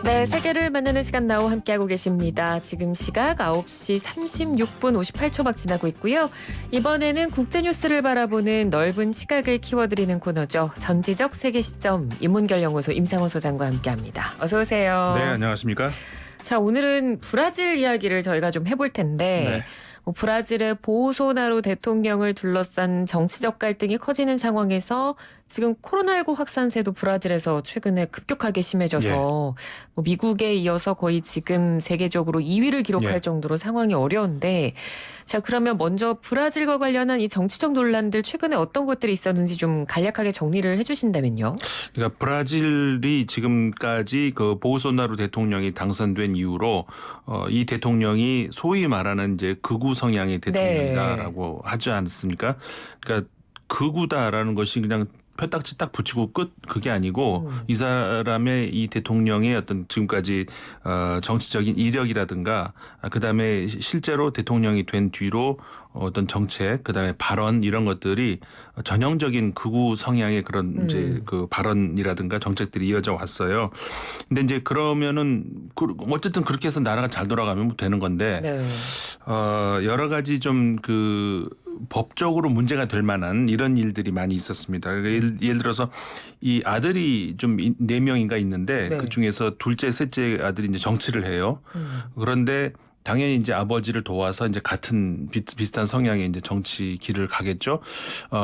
네, 세계를 만나는 시간 나우 함께하고 계십니다. 지금 시각 9시 36분 58초 막 지나고 있고요. 이번에는 국제뉴스를 바라보는 넓은 시각을 키워드리는 코너죠. 전지적 세계 시점 인문결연구소 임상호 소장과 함께합니다. 어서 오세요. 네, 안녕하십니까? 자, 오늘은 브라질 이야기를 저희가 좀 해볼 텐데 브라질의 보소나루 대통령을 둘러싼 정치적 갈등이 커지는 상황에서 지금 코로나19 확산세도 브라질에서 최근에 급격하게 심해져서 미국에 이어서 거의 지금 세계적으로 2위를 기록할 정도로 상황이 어려운데, 자, 그러면 먼저 브라질과 관련한 이 정치적 논란들 최근에 어떤 것들이 있었는지 좀 간략하게 정리를 해주신다면요. 그러니까 브라질이 지금까지 그 보소나루 대통령이 당선된 이후로 이 대통령이 소위 말하는 이제 극우 성향의 대통령이다라고 하지 않습니까? 그러니까 극우다라는 것이 그냥 펴딱지 딱 붙이고 끝 그게 아니고 이 사람의 이 대통령의 어떤 지금까지 정치적인 이력이라든가 그다음에 실제로 대통령이 된 뒤로 어떤 정책 그다음에 발언 이런 것들이 전형적인 극우 성향의 그런 이제 그 발언이라든가 정책들이 이어져 왔어요. 근데 이제 그러면은 어쨌든 그렇게 해서 나라가 잘 돌아가면 되는 건데 여러 가지 좀 그 법적으로 문제가 될 만한 이런 일들이 많이 있었습니다. 예를 들어서 이 아들이 좀 4명인가 있는데 그 중에서 둘째, 셋째 아들이 이제 정치를 해요. 그런데 당연히 이제 아버지를 도와서 이제 같은 비슷한 성향의 이제 정치 길을 가겠죠.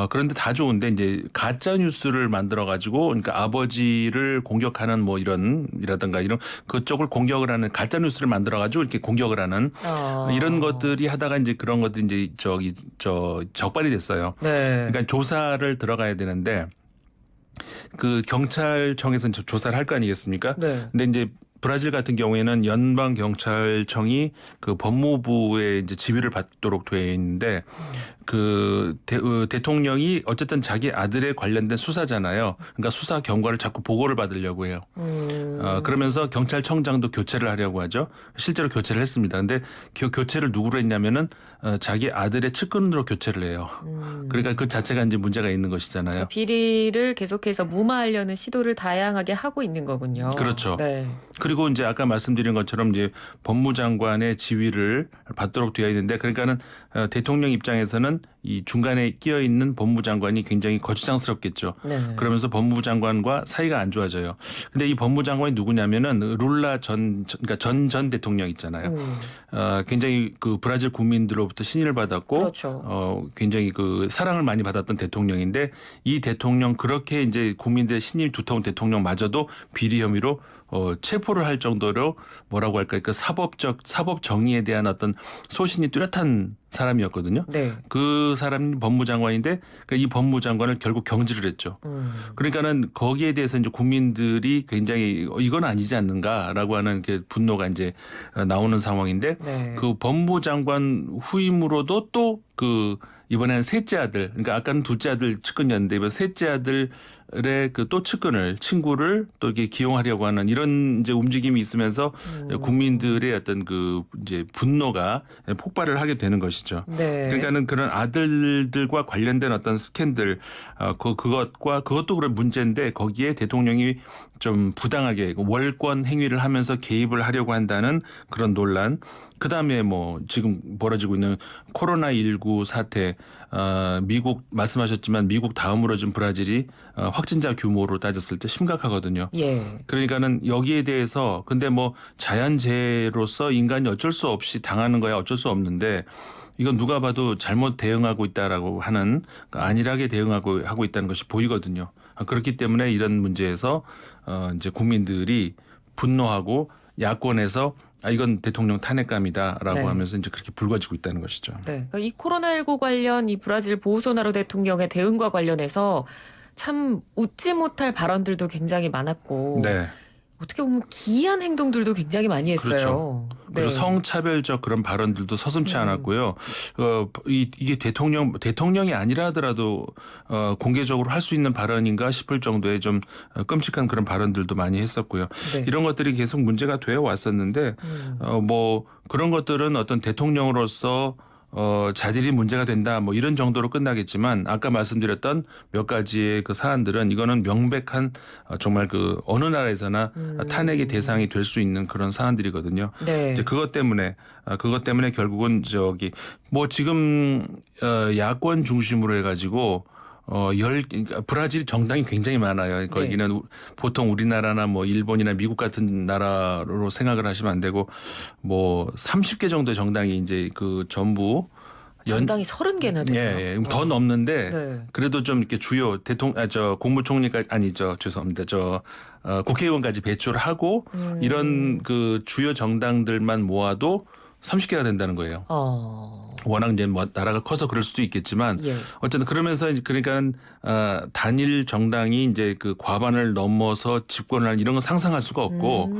그런데 다 좋은데 이제 가짜 뉴스를 만들어 가지고 그러니까 아버지를 공격하는 뭐 이라든가 이런 그쪽을 공격을 하는 가짜 뉴스를 만들어 가지고 이렇게 공격을 하는 이런 것들이 하다가 이제 그런 것들이 이제 적발이 됐어요. 그러니까 조사를 들어가야 되는데 그 경찰청에서는 조사를 할 거 아니겠습니까? 근데 이제 브라질 같은 경우에는 연방 경찰청이 그 법무부의 이제 지휘를 받도록 되어 있는데 그 대통령이 어쨌든 자기 아들에 관련된 수사잖아요. 그러니까 수사 경과를 자꾸 보고를 받으려고 해요. 그러면서 경찰청장도 교체를 하려고 하죠. 실제로 교체를 했습니다. 근데 교체를 누구로 했냐면은 자기 아들의 측근으로 교체를 해요. 그러니까 그 자체가 이제 문제가 있는 것이잖아요. 그러니까 비리를 계속해서 무마하려는 시도를 다양하게 하고 있는 거군요. 그렇죠. 그리고 이제 아까 말씀드린 것처럼 이제 법무장관의 지위를 받도록 되어 있는데 그러니까는 대통령 입장에서는 이 중간에 끼어 있는 법무장관이 굉장히 거추장스럽겠죠. 그러면서 법무장관과 사이가 안 좋아져요. 근데 이 법무장관이 누구냐면은 룰라 그러니까 전 대통령 있잖아요. 굉장히 그 브라질 국민들로부터 신의를 받았고, 굉장히 그 사랑을 많이 받았던 대통령인데 이 대통령 그렇게 이제 국민들의 신임이 두터운 대통령마저도 비리 혐의로 체포를 할 정도로 뭐라고 할까요? 그 사법 정의에 대한 어떤 소신이 뚜렷한 사람이었거든요. 그 사람이 법무장관인데 이 법무장관을 결국 경질을 했죠. 그러니까는 거기에 대해서 이제 국민들이 굉장히 이건 아니지 않는가라고 하는 그 분노가 이제 나오는 상황인데 그 법무장관 후임으로도 또 그 이번에는 셋째 아들, 그러니까 아까는 둘째 아들 측근이었는데 이번 셋째 아들의 그 또 측근을 친구를 또 이렇게 기용하려고 하는 이런 이제 움직임이 있으면서 국민들의 어떤 그 이제 분노가 폭발을 하게 되는 것이죠. 그러니까는 그런 아들들과 관련된 어떤 스캔들, 그것도 그런 문제인데 거기에 대통령이 좀 부당하게 월권 행위를 하면서 개입을 하려고 한다는 그런 논란. 그다음에 뭐 지금 벌어지고 있는 코로나19 사태, 미국 말씀하셨지만 미국 다음으로 좀 브라질이 확진자 규모로 따졌을 때 심각하거든요. 그러니까는 여기에 대해서 근데 뭐 자연재해로서 인간이 어쩔 수 없이 당하는 거야 어쩔 수 없는데 이건 누가 봐도 잘못 대응하고 있다라고 하는 안일하게 하고 있다는 것이 보이거든요. 그렇기 때문에 이런 문제에서 이제 국민들이 분노하고 야권에서 이건 대통령 탄핵감이다라고 하면서 이제 그렇게 불거지고 있다는 것이죠. 그러니까 이 코로나19 관련 이 브라질 보소나루 대통령의 대응과 관련해서 참 웃지 못할 발언들도 굉장히 많았고 어떻게 보면 기이한 행동들도 굉장히 많이 했어요. 그리고 성차별적 그런 발언들도 서슴지 않았고요. 이게 대통령이 아니라 하더라도 공개적으로 할 수 있는 발언인가 싶을 정도의 좀 끔찍한 그런 발언들도 많이 했었고요. 이런 것들이 계속 문제가 되어 왔었는데 뭐 그런 것들은 어떤 대통령으로서 자질이 문제가 된다 뭐 이런 정도로 끝나겠지만 아까 말씀드렸던 몇 가지의 그 사안들은 이거는 명백한 정말 그 어느 나라에서나 탄핵의 대상이 될 수 있는 그런 사안들이거든요. 네. 이제 그것 때문에 결국은 저기 뭐 지금 야권 중심으로 해가지고 그러니까 브라질 정당이 굉장히 많아요. 거기는 보통 우리나라나 뭐 일본이나 미국 같은 나라로 생각을 하시면 안 되고 뭐 30개 정도의 정당이 이제 그 전부 정당이 30개나 돼요. 예, 더 넘는데 네. 그래도 좀 이렇게 주요 국무총리까지 아니죠. 죄송합니다. 국회의원까지 배출을 하고 이런 그 주요 정당들만 모아도 30개가 된다는 거예요. 워낙 이제 뭐 나라가 커서 그럴 수도 있겠지만 예. 어쨌든 그러면서 그러니까 단일 정당이 이제 그 과반을 넘어서 집권을 할 이런 건 상상할 수가 없고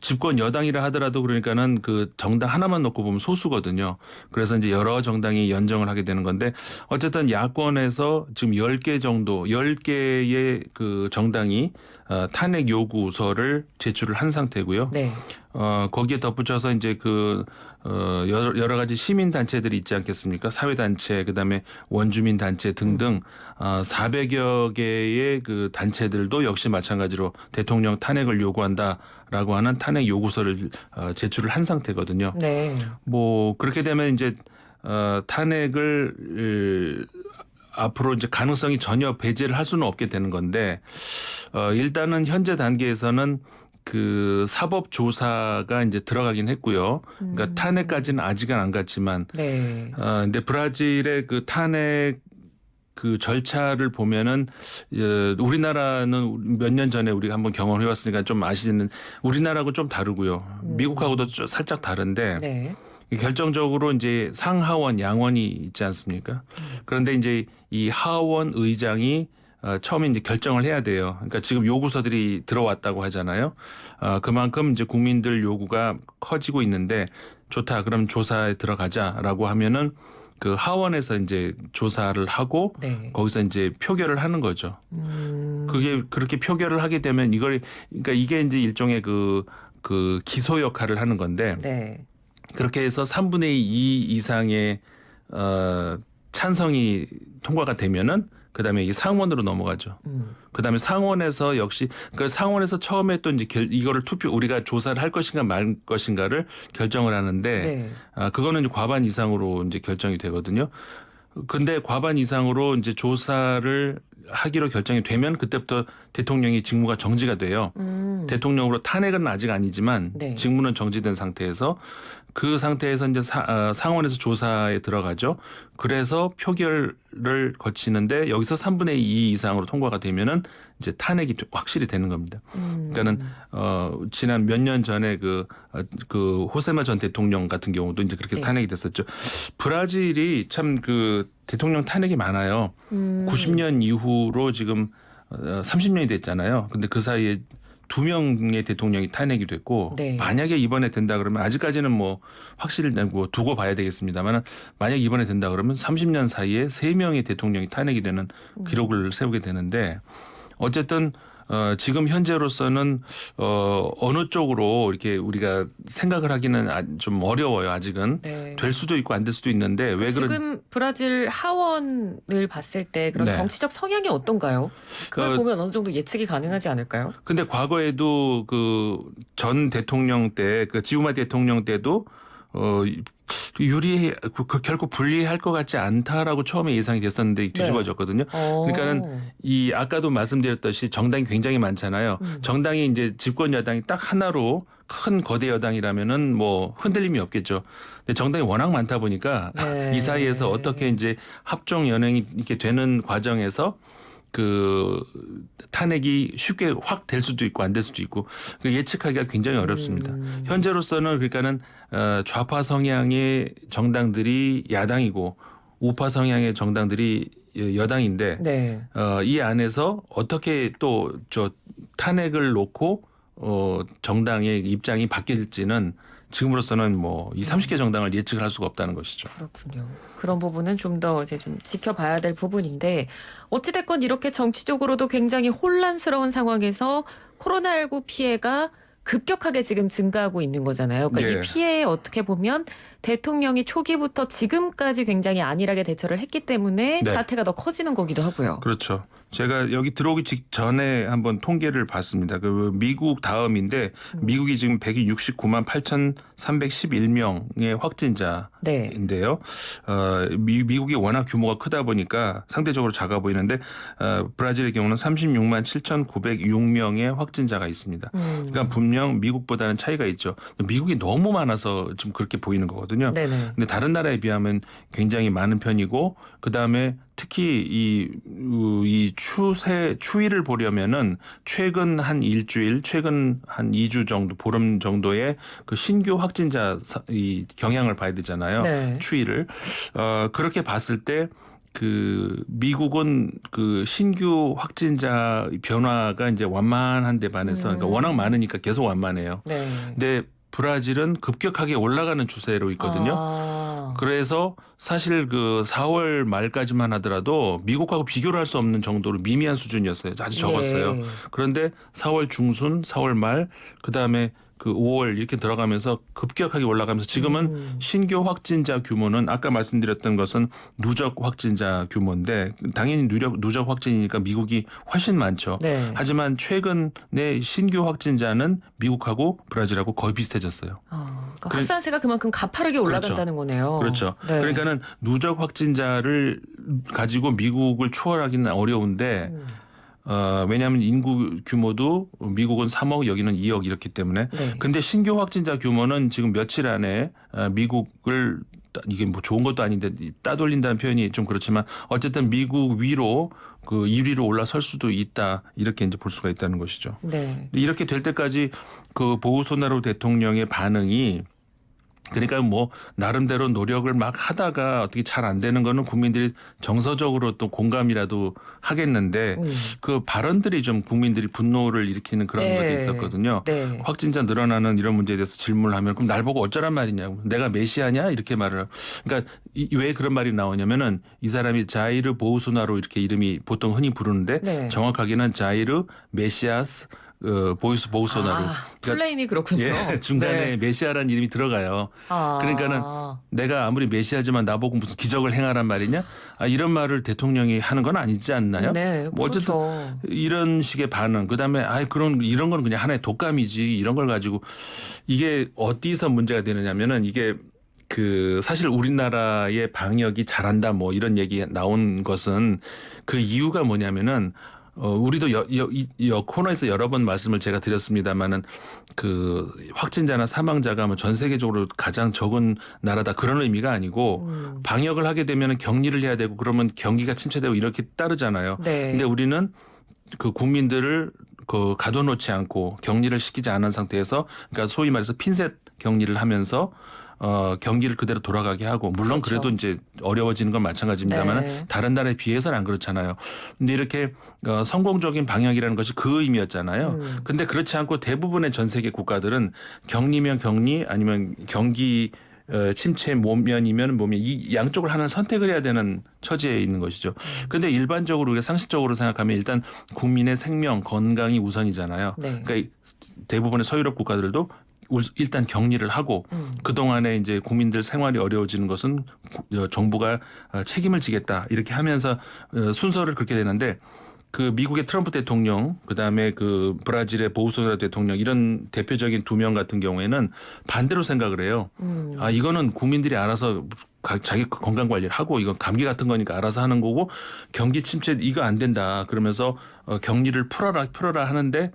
집권 여당이라 하더라도 그러니까는 그 정당 하나만 놓고 보면 소수거든요. 그래서 이제 여러 정당이 연정을 하게 되는 건데 어쨌든 야권에서 지금 10개 정도 10개의 그 정당이 탄핵 요구서를 제출을 한 상태고요. 네. 거기에 덧붙여서 이제 여러 가지 시민 단체들이 있지 않겠습니까? 사회 단체, 그다음에 원주민 단체 등등 400여 개의 그 단체들도 역시 마찬가지로 대통령 탄핵을 요구한다라고 하는 탄핵 요구서를 제출을 한 상태거든요. 네. 뭐 그렇게 되면 이제 탄핵을 앞으로 이제 가능성이 전혀 배제를 할 수는 없게 되는 건데 일단은 현재 단계에서는 그 사법 조사가 이제 들어가긴 했고요. 그러니까 탄핵까지는 아직은 안 갔지만, 네. 근데 브라질의 그 탄핵 그 절차를 보면은 우리나라는 몇 년 전에 우리가 한번 경험해 봤으니까 좀 아시는 우리나라하고 좀 다르고요. 미국하고도 살짝 다른데. 네. 결정적으로 이제 상하원, 양원이 있지 않습니까? 그런데 이제 이 하원 의장이 처음에 이제 결정을 해야 돼요. 그러니까 지금 요구서들이 들어왔다고 하잖아요. 그만큼 이제 국민들 요구가 커지고 있는데 좋다. 그럼 조사에 들어가자라고 하면은 그 하원에서 이제 조사를 하고 네. 거기서 이제 표결을 하는 거죠. 그게 그렇게 표결을 하게 되면 그러니까 이게 이제 일종의 그 기소 역할을 하는 건데 네. 그렇게 해서 3분의 2 이상의 찬성이 통과가 되면은 그다음에 이게 상원으로 넘어가죠. 그다음에 상원에서 역시 그 상원에서 처음에 또 이제 이거를 우리가 조사를 할 것인가 말 것인가를 결정을 하는데 네. 그거는 이제 과반 이상으로 이제 결정이 되거든요. 근데 과반 이상으로 이제 조사를 하기로 결정이 되면 그때부터 대통령이 직무가 정지가 돼요. 대통령으로 탄핵은 아직 아니지만 네. 직무는 정지된 상태에서 그 상태에서 이제 상원에서 조사에 들어가죠. 그래서 표결을 거치는데 여기서 3분의 2 이상으로 통과가 되면은 이제 탄핵이 확실히 되는 겁니다. 그러니까는 지난 몇 년 전에 그 호세마 전 대통령 같은 경우도 이제 그렇게 네. 탄핵이 됐었죠. 브라질이 참 그 대통령 탄핵이 많아요. 90년 이후로 지금 30년이 됐잖아요. 근데 그 사이에 2명의 대통령이 탄핵이 됐고 네. 만약에 이번에 된다 그러면 아직까지는 뭐 확실히 두고 봐야 되겠습니다만 만약 이번에 된다 그러면 30년 사이에 3명의 대통령이 탄핵이 되는 기록을 세우게 되는데 어쨌든 지금 현재로서는 어느 쪽으로 이렇게 우리가 생각을 하기는 좀 어려워요. 아직은 네. 될 수도 있고 안 될 수도 있는데 왜 그런 지금 브라질 하원을 봤을 때 그런 네. 정치적 성향이 어떤가요? 그걸 보면 어느 정도 예측이 가능하지 않을까요? 근데 과거에도 그 전 대통령 때 그 지우마 대통령 때도 결코 불리할 것 같지 않다라고 처음에 예상이 됐었는데 뒤집어졌거든요. 그러니까는 이 아까도 말씀드렸듯이 정당이 굉장히 많잖아요. 정당이 이제 집권 여당이 딱 하나로 큰 거대 여당이라면은 뭐 흔들림이 없겠죠. 근데 정당이 워낙 많다 보니까 네. 이 사이에서 어떻게 이제 합종 연행이 이렇게 되는 과정에서 그 탄핵이 쉽게 확 될 수도 있고 안 될 수도 있고 예측하기가 굉장히 어렵습니다. 현재로서는 그러니까는 좌파 성향의 정당들이 야당이고 우파 성향의 정당들이 여당인데 네. 이 안에서 어떻게 또 저 탄핵을 놓고 정당의 입장이 바뀔지는 지금으로서는 뭐 이 30개 정당을 예측을 할 수가 없다는 것이죠. 그렇군요. 그런 부분은 좀 더 이제 좀 지켜봐야 될 부분인데 어찌됐건 이렇게 정치적으로도 굉장히 혼란스러운 상황에서 코로나19 피해가 급격하게 지금 증가하고 있는 거잖아요. 그러니까 예. 이 피해에 어떻게 보면 대통령이 초기부터 지금까지 굉장히 안일하게 대처를 했기 때문에 네. 사태가 더 커지는 거기도 하고요. 그렇죠. 제가 여기 들어오기 직전에 한번 통계를 봤습니다. 그 미국 다음인데 미국이 지금 169만 8,311명의 확진자인데요. 네. 미국이 워낙 규모가 크다 보니까 상대적으로 작아 보이는데 브라질의 경우는 36만 7,906명의 확진자가 있습니다. 그러니까 분명 미국보다는 차이가 있죠. 미국이 너무 많아서 좀 그렇게 보이는 거거든요. 네네. 근데 다른 나라에 비하면 굉장히 많은 편이고 그다음에 특히 이 추이를 보려면은 최근 한 일주일, 최근 한 2주 정도, 보름 정도의 그 신규 확진자 이 경향을 봐야 되잖아요. 네. 추이를 그렇게 봤을 때 그 미국은 그 신규 확진자 변화가 이제 완만한 데 반해서 그러니까 워낙 많으니까 계속 완만해요. 네. 근데 브라질은 급격하게 올라가는 추세로 있거든요. 아. 그래서 사실 그 4월 말까지만 하더라도 미국하고 비교를 할 수 없는 정도로 미미한 수준이었어요. 아주 적었어요. 예. 그런데 4월 중순, 4월 말, 그다음에 그 5월 이렇게 들어가면서 급격하게 올라가면서 지금은 신규 확진자 규모는 아까 말씀드렸던 것은 누적 확진자 규모인데 당연히 누적 확진이니까 미국이 훨씬 많죠. 네. 하지만 최근에 신규 확진자는 미국하고 브라질하고 거의 비슷해졌어요. 그러니까 확산세가 그만큼 가파르게 올라간다는 거네요. 그렇죠. 네. 그러니까는 누적 확진자를 가지고 미국을 추월하기는 어려운데 왜냐하면 인구 규모도 미국은 3억 여기는 2억 이렇기 때문에 네. 근데 신규 확진자 규모는 지금 며칠 안에 미국을 이게 뭐 좋은 것도 아닌데 따돌린다는 표현이 좀 그렇지만 어쨌든 미국 위로 그 1위로 올라설 수도 있다 이렇게 이제 볼 수가 있다는 것이죠. 네. 이렇게 될 때까지 그 보우소나루 대통령의 반응이 그러니까 뭐 나름대로 노력을 막 하다가 어떻게 잘 안 되는 거는 국민들이 정서적으로 또 공감이라도 하겠는데 그 발언들이 좀 국민들이 분노를 일으키는 그런 네. 것도 있었거든요. 네. 확진자 늘어나는 이런 문제에 대해서 질문을 하면 그럼 날 보고 어쩌란 말이냐고 내가 메시아냐 이렇게 말을 그러니까 왜 그런 말이 나오냐면은 이 사람이 자이르 보우소나루 이렇게 이름이 보통 흔히 부르는데 네. 정확하게는 자이르 메시아스 보우소나루. 플레임이 그렇군요. 예, 중간에 네. 메시아라는 이름이 들어가요. 그러니까는 내가 아무리 메시아지만 나보고 무슨 기적을 행하란 말이냐? 이런 말을 대통령이 하는 건 아니지 않나요? 네, 뭐 어쨌든 그렇죠. 이런 이런 식의 반응. 그다음에 이런 건 그냥 하나의 독감이지. 이런 걸 가지고 이게 어디서 문제가 되느냐면은 이게 그 사실 우리나라의 방역이 잘한다 뭐 이런 얘기 나온 것은 그 이유가 뭐냐면은 우리도 코너에서 여러 번 말씀을 제가 드렸습니다만은 그 확진자나 사망자가 뭐 전 세계적으로 가장 적은 나라다 그런 의미가 아니고 방역을 하게 되면 격리를 해야 되고 그러면 경기가 침체되고 이렇게 따르잖아요. 네. 근데 우리는 그 국민들을 그 가둬놓지 않고 격리를 시키지 않은 상태에서 그러니까 소위 말해서 핀셋 격리를 하면서 경기를 그대로 돌아가게 하고 물론 그렇죠. 그래도 이제 어려워지는 건 마찬가지입니다만 네. 다른 나라에 비해서는 안 그렇잖아요. 근데 이렇게 성공적인 방역이라는 것이 그 의미였잖아요. 근데 그렇지 않고 대부분의 전 세계 국가들은 격리면 격리 아니면 경기 침체 모면이면 모면 이 양쪽을 하나는 선택을 해야 되는 처지에 있는 것이죠. 그런데 일반적으로 우리가 상식적으로 생각하면 일단 국민의 생명 건강이 우선이잖아요. 네. 그러니까 대부분의 서유럽 국가들도 일단 격리를 하고 그동안에 이제 국민들 생활이 어려워지는 것은 정부가 책임을 지겠다 이렇게 하면서 순서를 그렇게 되는데 그 미국의 트럼프 대통령 그다음에 그 브라질의 보우소나루 대통령 이런 대표적인 두 명 같은 경우에는 반대로 생각을 해요. 이거는 국민들이 알아서 자기 건강 관리를 하고 이건 감기 같은 거니까 알아서 하는 거고 경기 침체 이거 안 된다 그러면서 격리를 풀어라 하는데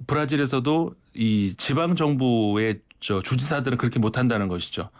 브라질에서도 이 지방 정부의 주지사들은 그렇게 못한다는 것이죠.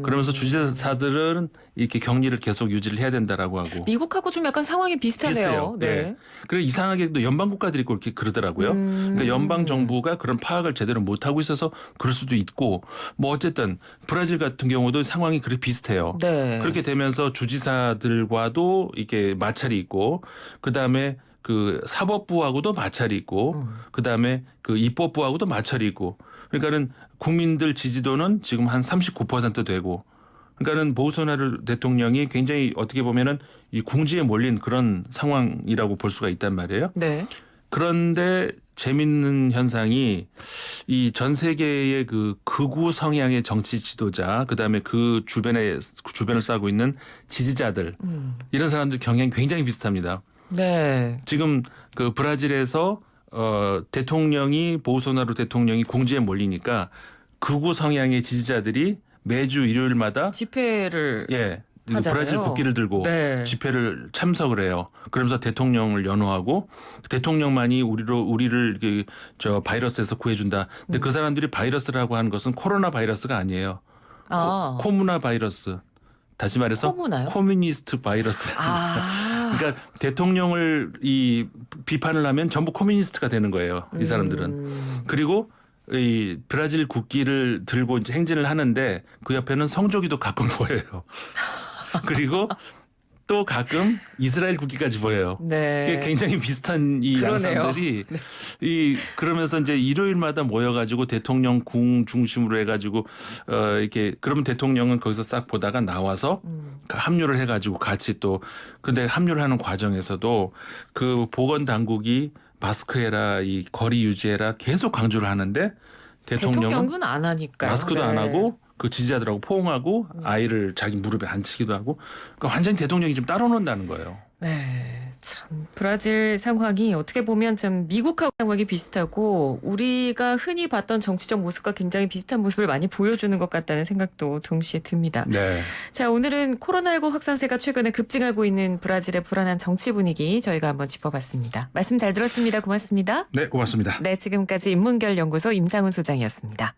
그러면서 주지사들은 이렇게 격리를 계속 유지를 해야 된다라고 하고. 미국하고 좀 약간 상황이 비슷하네요. 비슷해요. 네. 그리고 이상하게도 연방 국가들이 그렇게 그러더라고요. 그러니까 연방 정부가 그런 파악을 제대로 못 하고 있어서 그럴 수도 있고 뭐 어쨌든 브라질 같은 경우도 상황이 그렇게 비슷해요. 네. 그렇게 되면서 주지사들과도 이게 마찰이 있고 그다음에 그 사법부하고도 마찰이 있고 그다음에 그 입법부하고도 마찰이 있고 그러니까는 국민들 지지도는 지금 한 39% 되고 그러니까는 보우소나루 대통령이 굉장히 어떻게 보면은 이 궁지에 몰린 그런 상황이라고 볼 수가 있단 말이에요. 네. 그런데 재밌는 현상이 이 전 세계의 그 극우 성향의 정치 지도자, 그다음에 그 주변을 싸고 있는 지지자들 이런 사람들 경향이 굉장히 비슷합니다. 네. 지금 그 브라질에서 대통령이 보우소나루 대통령이 궁지에 몰리니까 극우 성향의 지지자들이 매주 일요일마다 집회를 하잖아요. 브라질 국기를 들고 네. 집회를 참석을 해요. 그러면서 대통령을 연호하고 대통령만이 우리를 저 바이러스에서 구해준다. 근데 그 사람들이 바이러스라고 하는 것은 코로나 바이러스가 아니에요. 코무나 바이러스. 다시 말해서 코무나요? 코뮤니스트 바이러스. 그러니까 대통령을 비판을 하면 전부 코뮤니스트가 되는 거예요. 이 사람들은. 그리고 이 브라질 국기를 들고 이제 행진을 하는데 그 옆에는 성조기도 가끔 보여요. 그리고 또 가끔 이스라엘 국기까지 보여요. 네. 이게 굉장히 비슷한 이 양상들이 그러면서 이제 일요일마다 모여가지고 대통령 궁 중심으로 해가지고 이렇게 그러면 대통령은 거기서 싹 보다가 나와서 합류를 해가지고 같이 또 근데 합류를 하는 과정에서도 그 보건 당국이 마스크해라, 이 거리 유지해라 계속 강조를 하는데 대통령은 안 하니까요. 마스크도 안 하고 그 지지자들하고 포옹하고 아이를 자기 무릎에 앉히기도 하고 그러니까 완전히 대통령이 좀 따로 논다는 거예요. 네, 참 브라질 상황이 어떻게 보면 참 미국하고 상황이 비슷하고 우리가 흔히 봤던 정치적 모습과 굉장히 비슷한 모습을 많이 보여주는 것 같다는 생각도 동시에 듭니다. 네. 자, 오늘은 코로나19 확산세가 최근에 급증하고 있는 브라질의 불안한 정치 분위기 저희가 한번 짚어봤습니다. 말씀 잘 들었습니다. 고맙습니다. 네, 고맙습니다. 네, 지금까지 인문결연구소 임상훈 소장이었습니다.